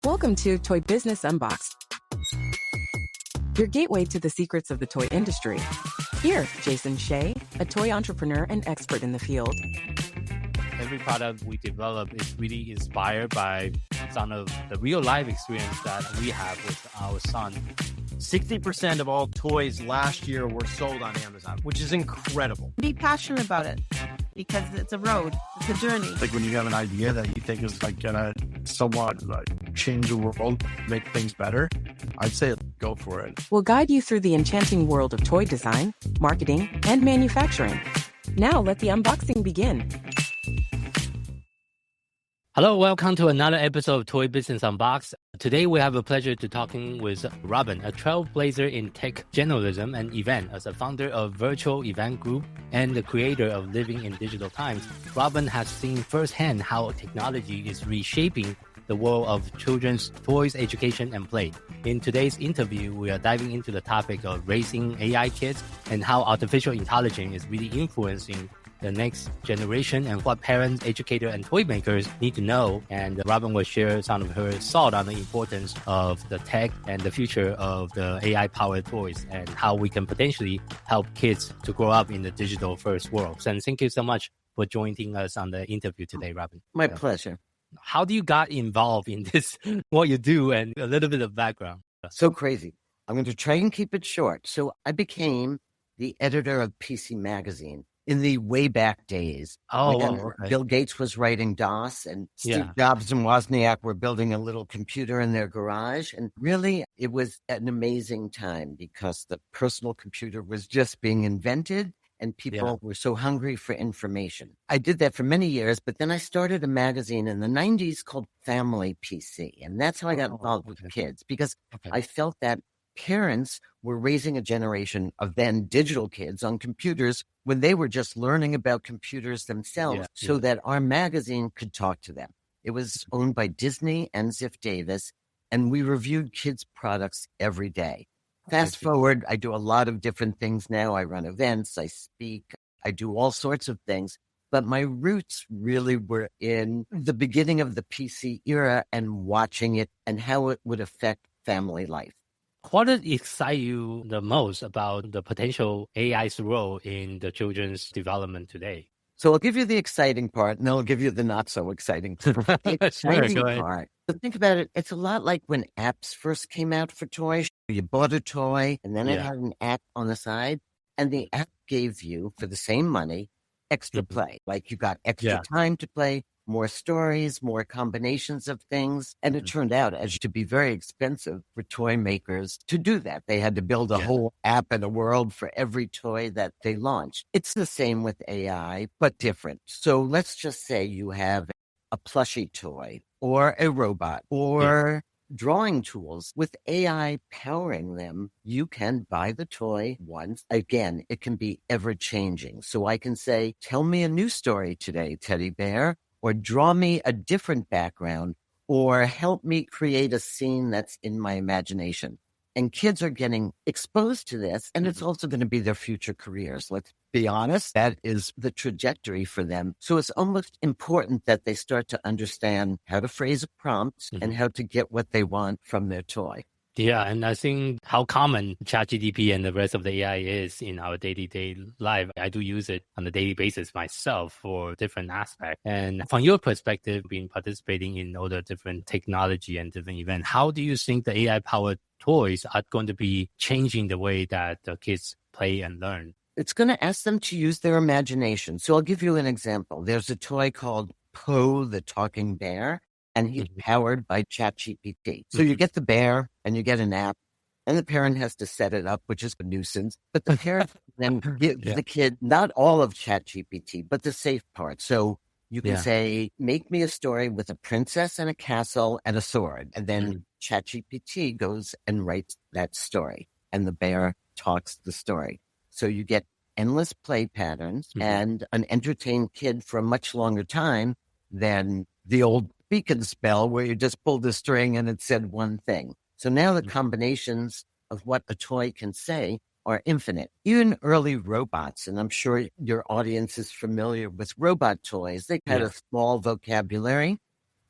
Welcome to Toy Business Unboxed, your gateway to the secrets of the toy industry. Here, Jason Shea, a toy entrepreneur and expert in the field. Every product we develop is really inspired by some of the real life experience that we have with our son. 60% of all toys last year were sold on Amazon, which is incredible. Be passionate about it because it's a road, it's a journey. Like when you have an idea that you think is like gonna somewhat like change the world, make things better, I'd say go for it. We'll guide you through the enchanting world of toy design, marketing, and manufacturing. Now let the unboxing begin. Hello, welcome to another episode of Toy Business Unboxed. Today we have a pleasure to talking with Robin, a trailblazer in tech journalism and event. As a founder of Virtual Event Group and the creator of Living in Digital Times, Robin has seen firsthand how technology is reshaping the world of children's toys, education, and play. In today's interview, we are diving into the topic of raising AI kids and how artificial intelligence is really influencing the next generation and what parents, educators, and toy makers need to know. And Robin will share some of her thought on the importance of the tech and the future of the AI-powered toys and how we can potentially help kids to grow up in the digital-first world. And thank you so much for joining us on the interview today, Robin. My pleasure. How do you got involved in this, what you do, and a little bit of background? So crazy. I'm going to try and keep it short. So I became the editor of PC Magazine in the way back days. Oh, okay. Bill Gates was writing DOS and Steve Jobs and Wozniak were building a little computer in their garage. And really, it was an amazing time because the personal computer was just being invented and people were so hungry for information. I did that for many years, but then I started a magazine in the 90s called Family PC. And that's how I got involved with kids because I felt that parents were raising a generation of then digital kids on computers when they were just learning about computers themselves so that our magazine could talk to them. It was owned by Disney and Ziff Davis, and we reviewed kids' products every day. Fast forward, I do a lot of different things now. I run events, I speak, I do all sorts of things. But my roots really were in the beginning of the PC era and watching it and how it would affect family life. What excites you the most about the potential AI's role in the children's development today? So I'll give you the exciting part, and then I'll give you the not so exciting part. The exciting part. So think about it. It's a lot like when apps first came out for toys. You bought a toy, and then it had an app on the side, and the app gave you, for the same money, extra play. Like you got extra time to play, more stories, more combinations of things. And it turned out as to be very expensive for toy makers to do that. They had to build a whole app and a world for every toy that they launched. It's the same with AI, but different. So let's just say you have a plushie toy or a robot or drawing tools. With AI powering them, you can buy the toy once. Again, it can be ever-changing. So I can say, tell me a new story today, teddy bear, or draw me a different background, or help me create a scene that's in my imagination. And kids are getting exposed to this, and it's also going to be their future careers. Let's be honest, that is the trajectory for them. So it's almost important that they start to understand how to phrase a prompt and how to get what they want from their toy. Yeah, and I think how common ChatGPT and the rest of the AI is in our day-to-day life. I do use it on a daily basis myself for different aspects. And from your perspective, being participating in all the different technology and different events, how do you think the AI-powered toys are going to be changing the way that the kids play and learn? It's going to ask them to use their imagination. So I'll give you an example. There's a toy called Poe the Talking Bear, and he's powered by ChatGPT. So you get the bear and you get an app, and the parent has to set it up, which is a nuisance. But the parent then gives the kid not all of ChatGPT, but the safe part. So you can say, make me a story with a princess and a castle and a sword. And then ChatGPT goes and writes that story, and the bear talks the story. So you get endless play patterns and an entertained kid for a much longer time than the old speak and spell where you just pulled the string and it said one thing. So now the combinations of what a toy can say are infinite. Even early robots, and I'm sure your audience is familiar with robot toys, they had a small vocabulary.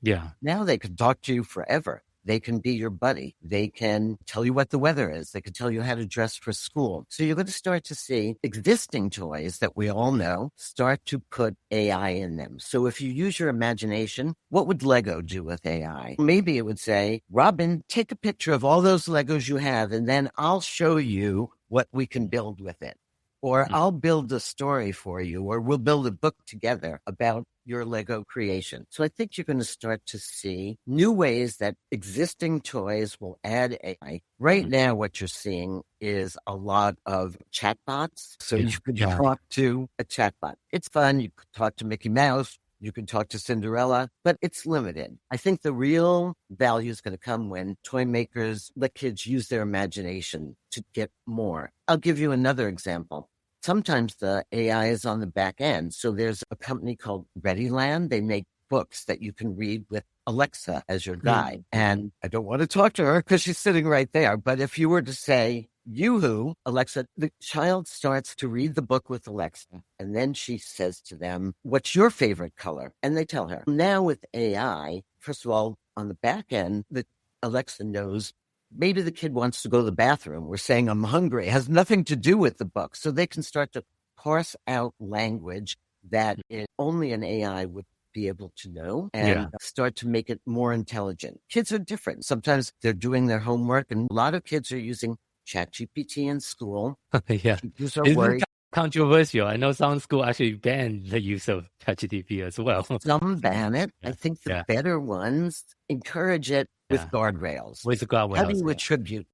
Yeah. Now they could talk to you forever. They can be your buddy. They can tell you what the weather is. They can tell you how to dress for school. So you're going to start to see existing toys that we all know start to put AI in them. So if you use your imagination, what would Lego do with AI? Maybe it would say, Robin, take a picture of all those Legos you have, and then I'll show you what we can build with it. Or I'll build a story for you, or we'll build a book together about your Lego creation. So I think you're going to start to see new ways that existing toys will add AI. Right now, what you're seeing is a lot of chatbots. So you could talk to a chatbot. It's fun. You could talk to Mickey Mouse. You can talk to Cinderella, but it's limited. I think the real value is going to come when toy makers let kids use their imagination to get more. I'll give you another example. Sometimes the AI is on the back end. So there's a company called ReadyLand. They make books that you can read with Alexa as your guide. And I don't want to talk to her because she's sitting right there. But if you were to say, Yoo-hoo, Alexa, the child starts to read the book with Alexa. And then she says to them, what's your favorite color? And they tell her. Now with AI, first of all, on the back end, the Alexa knows maybe the kid wants to go to the bathroom. We're saying, I'm hungry. It has nothing to do with the book. So they can start to parse out language that only an AI would be able to know and start to make it more intelligent. Kids are different. Sometimes they're doing their homework, and a lot of kids are using ChatGPT in school. Teachers are worried. Controversial. I know some schools actually ban the use of ChatGPT as well. Some ban it. I think the better ones encourage it with guardrails. With guardrails. How do you attribute?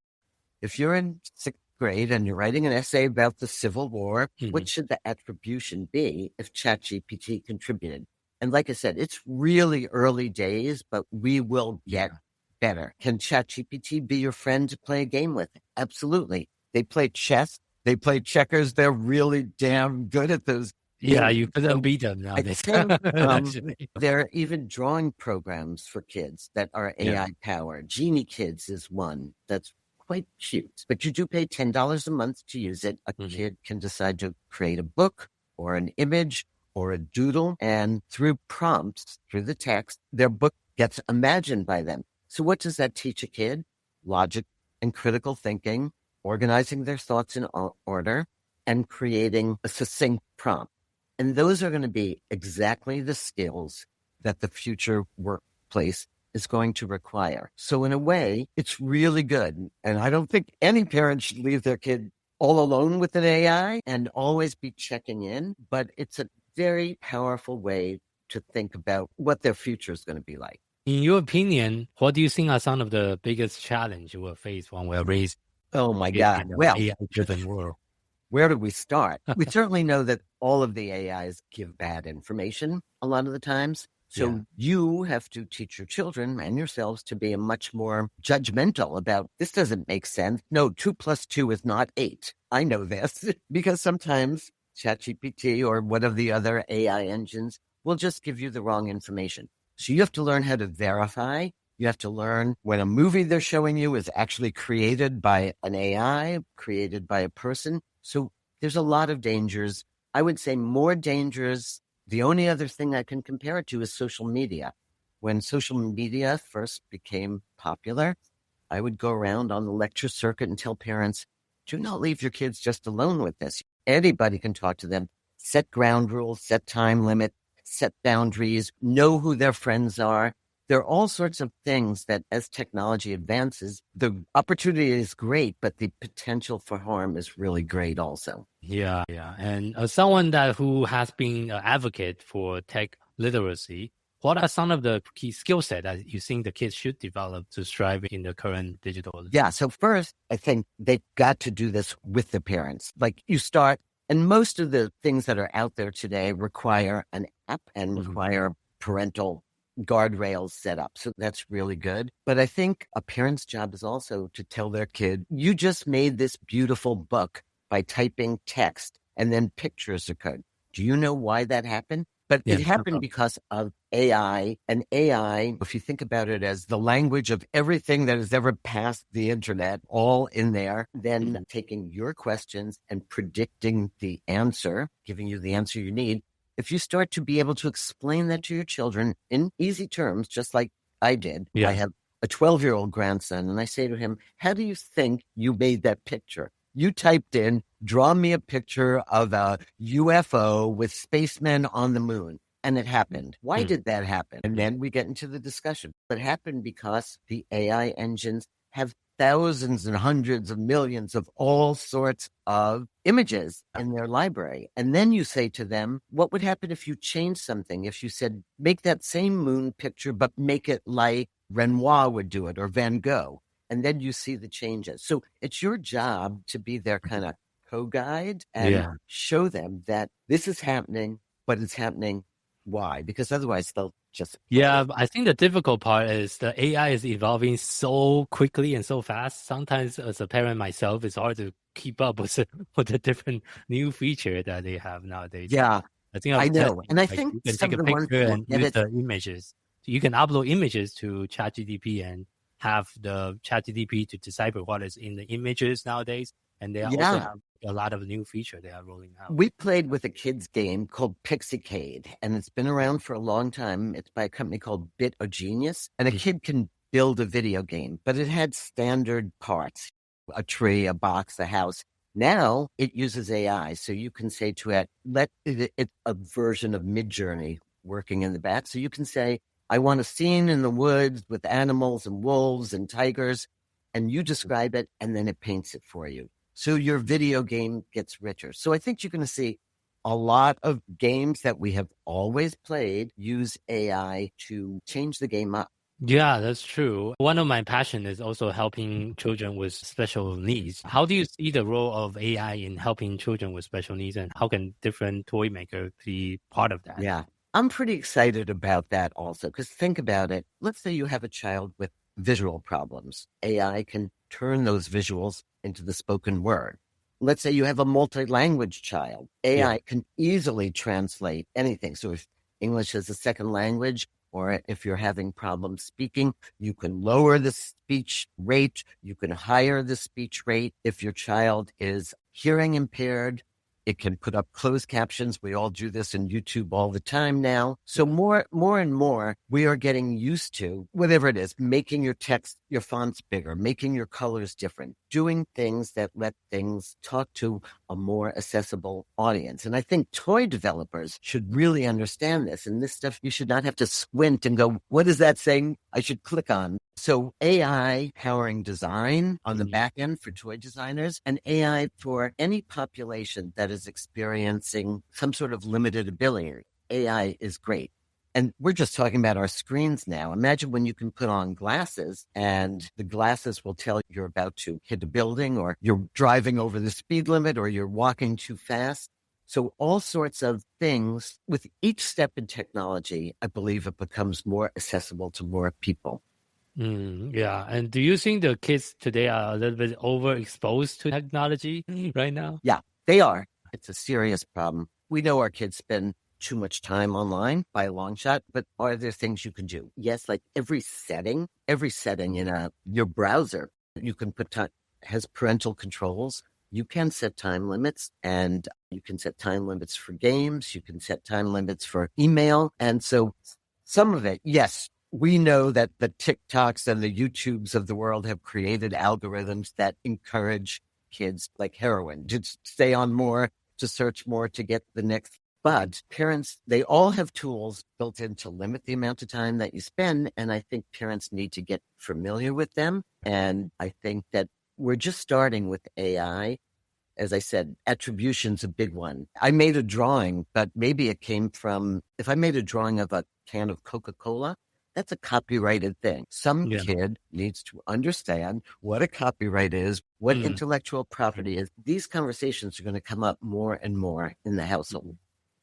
If you're in 6th grade and you're writing an essay about the Civil War, what should the attribution be if ChatGPT contributed? And like I said, it's really early days, but we will get better. Can ChatGPT be your friend to play a game with? Absolutely. They play chess. They play checkers. They're really damn good at those. Yeah, you couldn't beat them nowadays. There are even drawing programs for kids that are AI powered. Genie Kids is one that's quite cute, but you do pay $10 a month to use it. A kid can decide to create a book or an image or a doodle, and through prompts, through the text, their book gets imagined by them. So what does that teach a kid? Logic and critical thinking, organizing their thoughts in order, and creating a succinct prompt. And those are going to be exactly the skills that the future workplace is going to require. So in a way, it's really good. And I don't think any parent should leave their kid all alone with an AI and always be checking in. But it's a very powerful way to think about what their future is going to be like. In your opinion, what do you think are some of the biggest challenges we'll face when we're raised? Oh my God. Well, AI-driven world. Where do we start? We certainly know that all of the AIs give bad information a lot of the times. So you have to teach your children and yourselves to be much more judgmental about, this doesn't make sense. No, 2 + 2 is not 8. I know this because sometimes ChatGPT or one of the other AI engines will just give you the wrong information. So you have to learn how to verify. You have to learn when a movie they're showing you is actually created by an AI, created by a person. So there's a lot of dangers. I would say more dangers. The only other thing I can compare it to is social media. When social media first became popular, I would go around on the lecture circuit and tell parents, do not leave your kids just alone with this. Anybody can talk to them. Set ground rules, set time limit, set boundaries, know who their friends are. There are all sorts of things that as technology advances, the opportunity is great, but the potential for harm is really great also. Yeah. And as someone who has been an advocate for tech literacy, what are some of the key skill sets that you think the kids should develop to strive in the current digital? Yeah. So first, I think they've got to do this with the parents. Like you start, and most of the things that are out there today require an app and require parental guardrails set up. So that's really good. But I think a parent's job is also to tell their kid, you just made this beautiful book by typing text and then pictures occurred. Do you know why that happened? But it happened because of AI. And AI, if you think about it as the language of everything that has ever passed the internet, all in there, then taking your questions and predicting the answer, giving you the answer you need. If you start to be able to explain that to your children in easy terms, just like I did, I have a 12-year-old grandson, and I say to him, how do you think you made that picture? You typed in, draw me a picture of a UFO with spacemen on the moon. And it happened. Why did that happen? And then we get into the discussion. It happened because the AI engines have thousands and hundreds of millions of all sorts of images in their library. And then you say to them, what would happen if you changed something? If you said, make that same moon picture, but make it like Renoir would do it or Van Gogh. And then you see the changes. So it's your job to be their kind of co-guide and show them that this is happening, but it's happening. Why? Because otherwise they'll just... Yeah, I think the difficult part is the AI is evolving so quickly and so fast. Sometimes as a parent myself, it's hard to keep up with the different new feature that they have nowadays. Yeah, I think I know. And I think you can some take of a the ones picture and use it, the images. You can upload images to ChatGPT and have the ChatGPT to decipher what is in the images nowadays. And they also have a lot of new features they are rolling out. We played with a kids game called Pixiecade, and it's been around for a long time. It's by a company called Bit of Genius, and a kid can build a video game, but it had standard parts, a tree, a box, a house. Now it uses AI, so you can say to it, it's a version of Midjourney working in the back. So you can say, I want a scene in the woods with animals and wolves and tigers, and you describe it, and then it paints it for you. So your video game gets richer. So I think you're going to see a lot of games that we have always played use AI to change the game up. Yeah, that's true. One of my passion is also helping children with special needs. How do you see the role of AI in helping children with special needs, and how can different toy makers be part of that? Yeah, I'm pretty excited about that also, because think about it. Let's say you have a child with visual problems. AI can turn those visuals into the spoken word. Let's say you have a multi-language child. AI can easily translate anything. So if English is a second language, or if you're having problems speaking, you can lower the speech rate. You can higher the speech rate. If your child is hearing impaired, it can put up closed captions. We all do this in YouTube all the time now. So more and more, we are getting used to, whatever it is, making your text, your fonts bigger, making your colors different, doing things that let things talk to a more accessible audience. And I think toy developers should really understand this. And this stuff, you should not have to squint and go, what is that saying I should click on? So AI powering design on the back end for toy designers, and AI for any population that is experiencing some sort of limited ability. AI is great. And we're just talking about our screens now. Imagine when you can put on glasses and the glasses will tell you you're about to hit a building, or you're driving over the speed limit, or you're walking too fast. So all sorts of things. With each step in technology, I believe it becomes more accessible to more people. Yeah. And do you think the kids today are a little bit overexposed to technology right now? Yeah, they are. It's a serious problem. We know our kids spend too much time online by a long shot, but are there things you can do? Yes, like every setting in your browser, you can put time, has parental controls. You can set time limits, and you can set time limits for games. You can set time limits for email. And so some of it, yes, we know that the TikToks and the YouTubes of the world have created algorithms that encourage kids like heroin to stay on more, to search more, to get the next. But parents, they all have tools built in to limit the amount of time that you spend. And I think parents need to get familiar with them. And I think that we're just starting with AI. As I said, attribution's a big one. I made a drawing, but maybe it came from, if I made a drawing of a can of Coca-Cola, that's a copyrighted thing. Some kid needs to understand what a copyright is, what intellectual property is. These conversations are going to come up more and more in the household.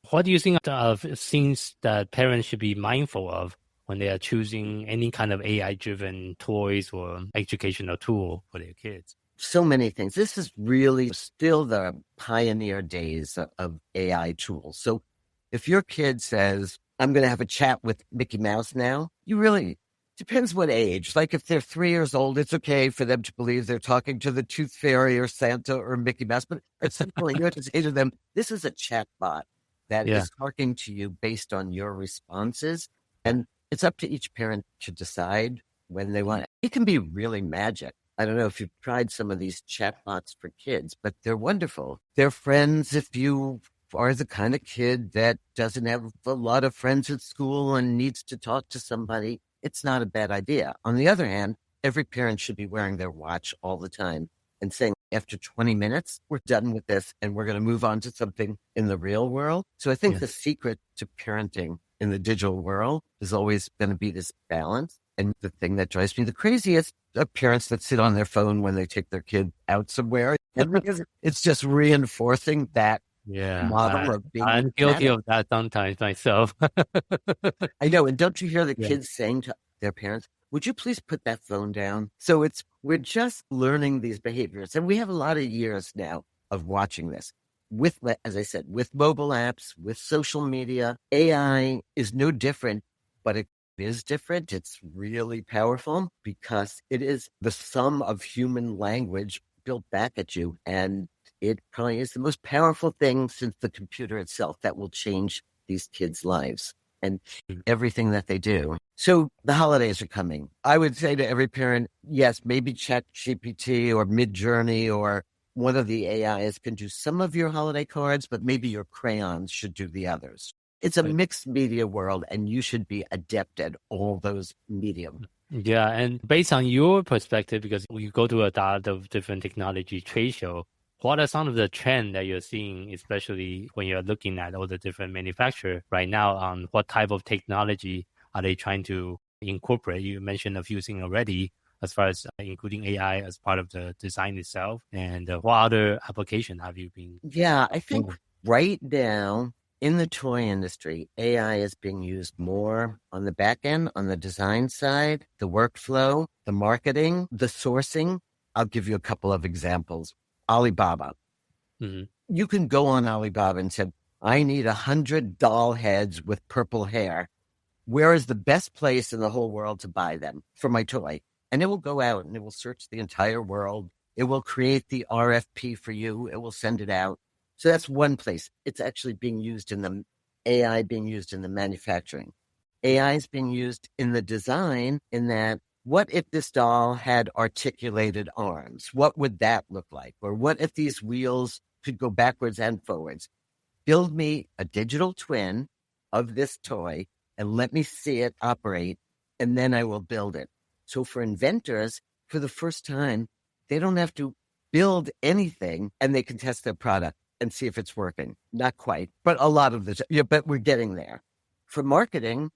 What do you think of things that parents should be mindful of when they are choosing any kind of AI-driven toys or educational tool for their kids? So many things. This is really still the pioneer days of AI tools. So if your kid says, I'm going to have a chat with Mickey Mouse now, you really, depends what age. Like if they're 3 years old, it's okay for them to believe they're talking to the Tooth Fairy or Santa or Mickey Mouse. But at some point, you have to say to them, this is a chatbot that is talking to you based on your responses. And it's up to each parent to decide when they want. It can be really magic. I don't know if you've tried some of these chatbots for kids, but they're wonderful. They're friends if you are the kind of kid that doesn't have a lot of friends at school and needs to talk to somebody. It's not a bad idea. On the other hand, every parent should be wearing their watch all the time and saying, after 20 minutes, we're done with this and we're going to move on to something in the real world. So I think the secret to parenting in the digital world is always going to be this balance. And the thing that drives me the craziest are parents that sit on their phone when they take their kid out somewhere. And because it's just reinforcing that model of being I'm guilty of that sometimes myself. I know. And don't you hear the kids saying to their parents, would you please put that phone down? So we're just learning these behaviors. And we have a lot of years now of watching this. With, as I said, with mobile apps, with social media, AI is no different, but it is different. It's really powerful because it is the sum of human language built back at you. And it probably is the most powerful thing since the computer itself that will change these kids' lives and everything that they do. So the holidays are coming. I would say to every parent, yes, maybe ChatGPT or Midjourney or one of the AIs can do some of your holiday cards, but maybe your crayons should do the others. It's a mixed media world, and you should be adept at all those mediums. Yeah, and based on your perspective, because you go to a lot of different technology trade show, what are some of the trends that you're seeing, especially when you're looking at all the different manufacturers right now on what type of technology are they trying to incorporate? You mentioned a few things already as far as including AI as part of the design itself. And what other application have you been? Yeah, I think right now in the toy industry, AI is being used more on the back end, on the design side, the workflow, the marketing, the sourcing. I'll give you a couple of examples. Alibaba. Mm-hmm. You can go on Alibaba and say, I need 100 doll heads with purple hair. Where is the best place in the whole world to buy them for my toy? And it will go out and it will search the entire world. It will create the RFP for you. It will send it out. So that's one place. It's actually being used in the AI, being used in the manufacturing. AI is being used in the design in that, what if this doll had articulated arms? What would that look like? Or what if these wheels could go backwards and forwards? Build me a digital twin of this toy and let me see it operate, and then I will build it. So for inventors, for the first time, they don't have to build anything and they can test their product and see if it's working. Not quite, but a lot of this. Yeah, but we're getting there. For marketing,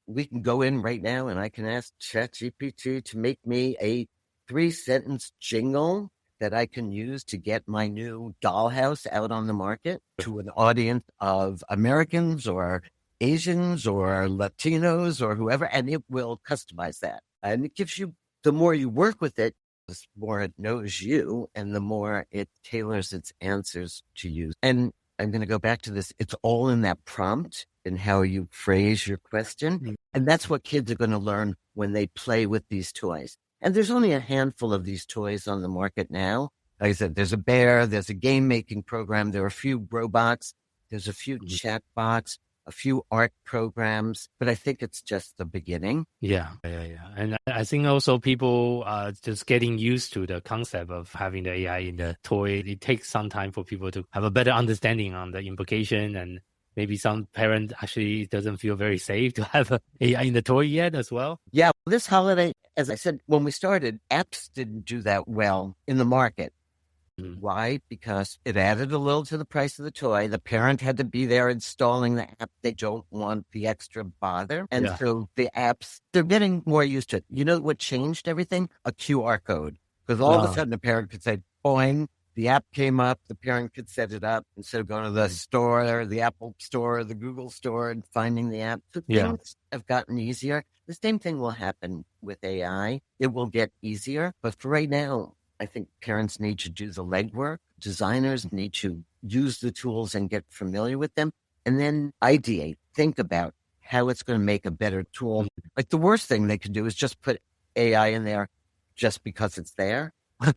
we can go in right now and I can ask ChatGPT to make me a 3-sentence jingle that I can use to get my new dollhouse out on the market to an audience of Americans or Asians or Latinos or whoever, and it will customize that. And it gives you, the more you work with it, the more it knows you and the more it tailors its answers to you. And I'm going to go back to this. It's all in that prompt and how you phrase your question. And that's what kids are going to learn when they play with these toys. And there's only a handful of these toys on the market now. Like I said, there's a bear, there's a game making program, there are a few robots, there's a few chatbots, a few art programs, but I think it's just the beginning. Yeah. And I think also people are just getting used to the concept of having the AI in the toy. It takes some time for people to have a better understanding on the implication, and maybe some parent actually doesn't feel very safe to have an AI in the toy yet as well. Yeah, this holiday, as I said, when we started, apps didn't do that well in the market. Why? Because it added a little to the price of the toy. The parent had to be there installing the app. They don't want the extra bother. And so the apps, they're getting more used to it. You know what changed everything? A QR code. Because all of a sudden the parent could say, boing, the app came up, the parent could set it up instead of going to the store, the Apple store, the Google store and finding the app. So things have gotten easier. The same thing will happen with AI. It will get easier. But for right now, I think parents need to do the legwork. Designers need to use the tools and get familiar with them, and then ideate, think about how it's going to make a better tool. Like the worst thing they can do is just put AI in there just because it's there.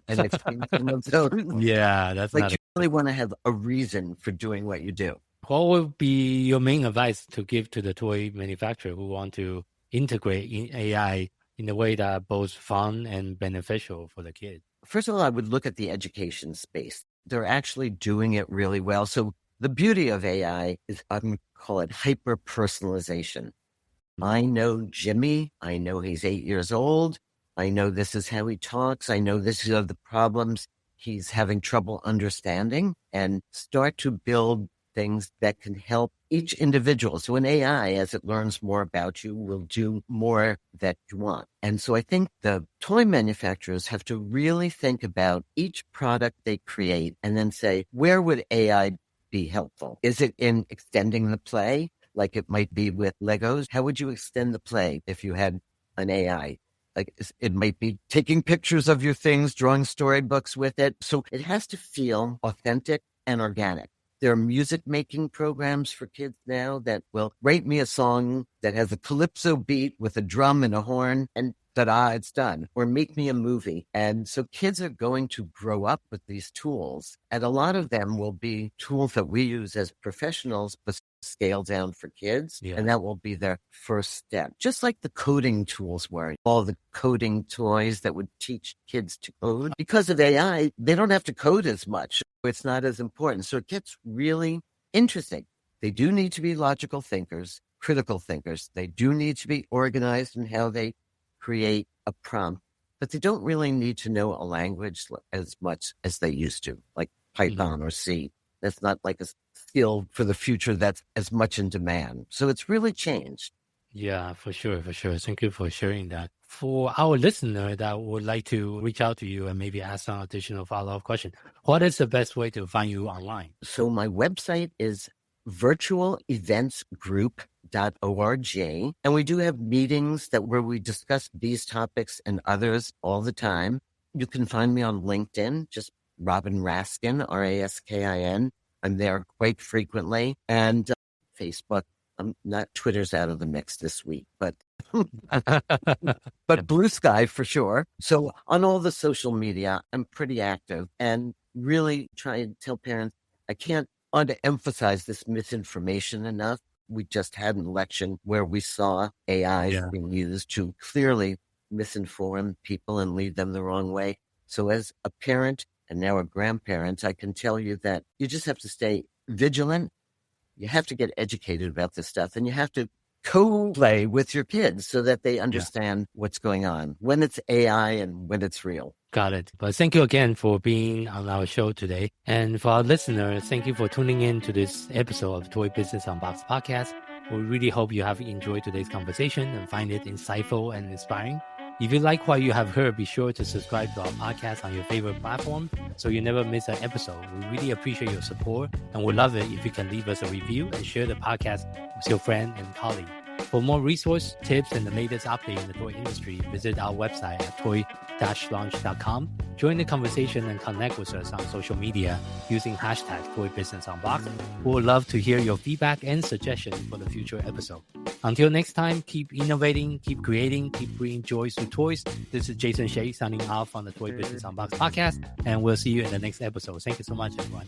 And it's that's like you really want to have a reason for doing what you do. What would be your main advice to give to the toy manufacturer who want to integrate in AI in a way that both fun and beneficial for the kid? First of all, I would look at the education space. They're actually doing it really well. So the beauty of AI is, I'm going to call it hyper-personalization. I know Jimmy. I know he's 8 years old. I know this is how he talks. I know this are the problems he's having trouble understanding, and start to build things that can help each individual. So an AI, as it learns more about you, will do more that you want. And so I think the toy manufacturers have to really think about each product they create and then say, where would AI be helpful? Is it in extending the play, like it might be with Legos? How would you extend the play if you had an AI? Like it might be taking pictures of your things, drawing storybooks with it. So it has to feel authentic and organic. There are music making programs for kids now that will write me a song that has a calypso beat with a drum and a horn, and ta-da, it's done. Or make me a movie. And so kids are going to grow up with these tools, and a lot of them will be tools that we use as professionals, but scale down for kids. Yeah. And that will be their first step. Just like the coding tools were, all the coding toys that would teach kids to code. Because of AI, they don't have to code as much. It's not as important. So it gets really interesting. They do need to be logical thinkers, critical thinkers. They do need to be organized in how they create a prompt, but they don't really need to know a language as much as they used to, like Python or C. That's not like a skill for the future that's as much in demand. So it's really changed. Yeah, for sure, for sure. Thank you for sharing that. For our listener that would like to reach out to you and maybe ask some additional follow-up question, what is the best way to find you online? So my website is virtualeventsgroup.org. And we do have meetings where we discuss these topics and others all the time. You can find me on LinkedIn, just Robin Raskin, Raskin. I'm there quite frequently. And Facebook. I'm not, Twitter's out of the mix this week, but Blue Sky for sure. So on all the social media, I'm pretty active and really try and tell parents, I can't underemphasize this misinformation enough. We just had an election where we saw AI being used to clearly misinform people and lead them the wrong way. So as a parent and now a grandparent, I can tell you that you just have to stay vigilant. You have to get educated about this stuff, and you have to co-play with your kids so that they understand what's going on, when it's AI and when it's real. Got it. But thank you again for being on our show today. And for our listeners, thank you for tuning in to this episode of Toy Business Unboxed podcast. We really hope you have enjoyed today's conversation and find it insightful and inspiring. If you like what you have heard, be sure to subscribe to our podcast on your favorite platform so you never miss an episode. We really appreciate your support, and we'd love it if you can leave us a review and share the podcast with your friend and colleague. For more resource, tips, and the latest update in the toy industry, visit our website at toy-launch.com. Join the conversation and connect with us on social media using hashtag Toy Business Unboxed. We would love to hear your feedback and suggestions for the future episode. Until next time, keep innovating, keep creating, keep bringing joy to toys. This is Jason Shea signing off on the Toy Business Unboxed podcast, and we'll see you in the next episode. Thank you so much, everyone.